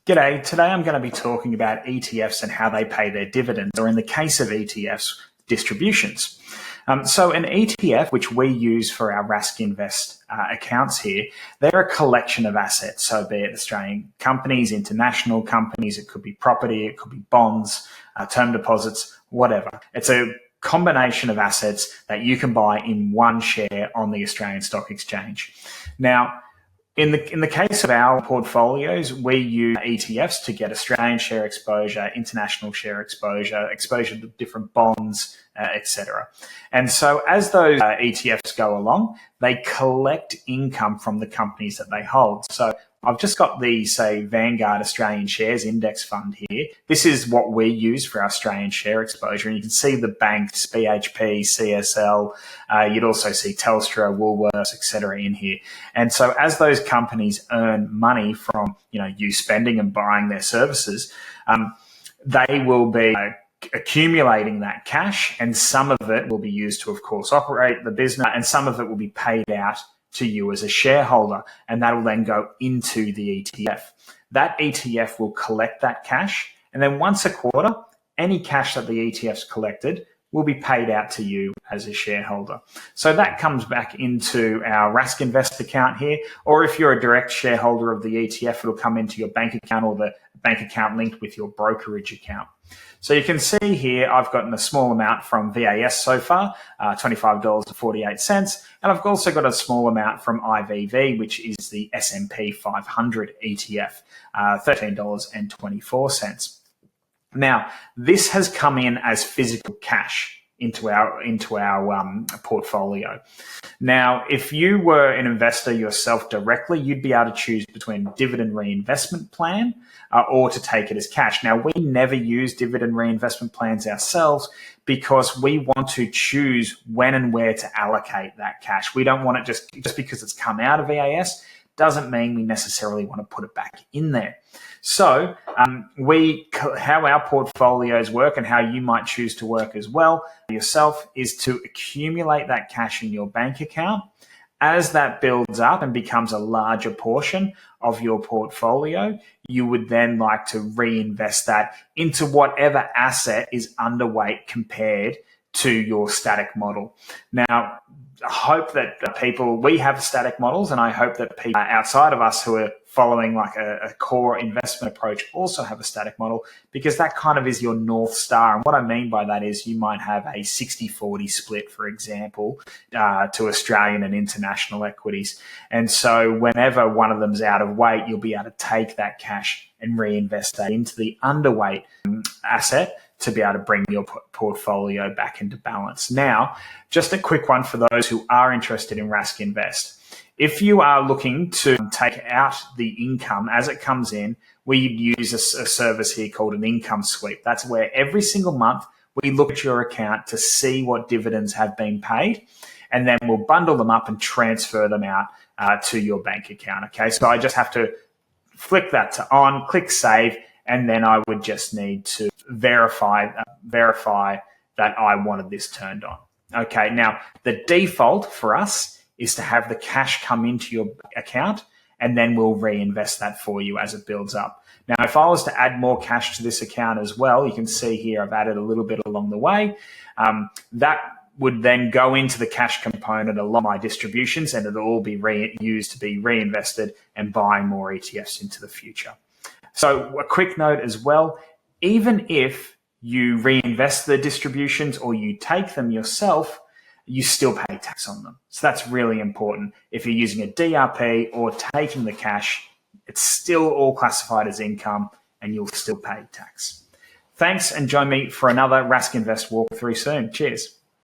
G'day, today I'm going to be talking about ETFs and how they pay their dividends, or in the case of ETFs, distributions. So an ETF, which we use for our Rask Invest accounts here, they're a collection of assets. So be it Australian companies, international companies, it could be property, it could be bonds, term deposits, whatever. It's a combination of assets that you can buy in one share on the Australian Stock Exchange. Now, in the case of our portfolios, we use ETFs to get Australian share exposure, international share exposure, exposure to different bonds, etc. And so as those ETFs go along, they collect income from the companies that they hold. So I've just got the, say, Vanguard Australian Shares Index Fund here. This is what we use for our Australian share exposure. And you can see the banks, BHP, CSL, you'd also see Telstra, Woolworths, etc. in here. And so as those companies earn money from, you spending and buying their services, they will be accumulating that cash, and some of it will be used to, of course, operate the business, and some of it will be paid out to you as a shareholder, and that will then go into the ETF. That ETF will collect that cash, and then once a quarter, any cash that the ETF's collected will be paid out to you as a shareholder. So that comes back into our Rask Invest account here, or if you're a direct shareholder of the ETF, it'll come into your bank account or the bank account linked with your brokerage account. So you can see here, I've gotten a small amount from VAS so far, $25.48. And I've also got a small amount from IVV, which is the S&P 500 ETF, $13.24. Now, this has come in as physical cash into our portfolio. Now, if you were an investor yourself directly, you'd be able to choose between Dividend Reinvestment Plan or to take it as cash. Now, we never use dividend reinvestment plans ourselves because we want to choose when and where to allocate that cash. We don't want it just because it's come out of VAS doesn't mean we necessarily want to put it back in there. So how our portfolios work and how you might choose to work as well yourself is to accumulate that cash in your bank account. As that builds up and becomes a larger portion of your portfolio, you would then like to reinvest that into whatever asset is underweight compared to your static model. Now, I hope that we have static models, and I hope that people outside of us who are following like a core investment approach also have a static model, because that kind of is your North Star. And what I mean by that is you might have a 60-40 split, for example, to Australian and international equities. And so whenever one of them's out of weight, you'll be able to take that cash and reinvest that into the underweight asset to be able to bring your portfolio back into balance. Now, just a quick one for those who are interested in Rask Invest. If you are looking to take out the income as it comes in, we use a service here called an income sweep. That's where every single month we look at your account to see what dividends have been paid, and then we'll bundle them up and transfer them out to your bank account. Okay, so I just have to flick that to on, click save, and then I would just need to verify that I wanted this turned on. Okay, now the default for us is to have the cash come into your account, and then we'll reinvest that for you as it builds up. Now, if I was to add more cash to this account as well, you can see here I've added a little bit along the way. That would then go into the cash component along my distributions, and it'll all be used to be reinvested and buying more ETFs into the future. So a quick note as well, even if you reinvest the distributions or you take them yourself, you still pay tax on them. So that's really important. If you're using a DRP or taking the cash, it's still all classified as income and you'll still pay tax. Thanks, and join me for another Rask Invest walkthrough soon. Cheers.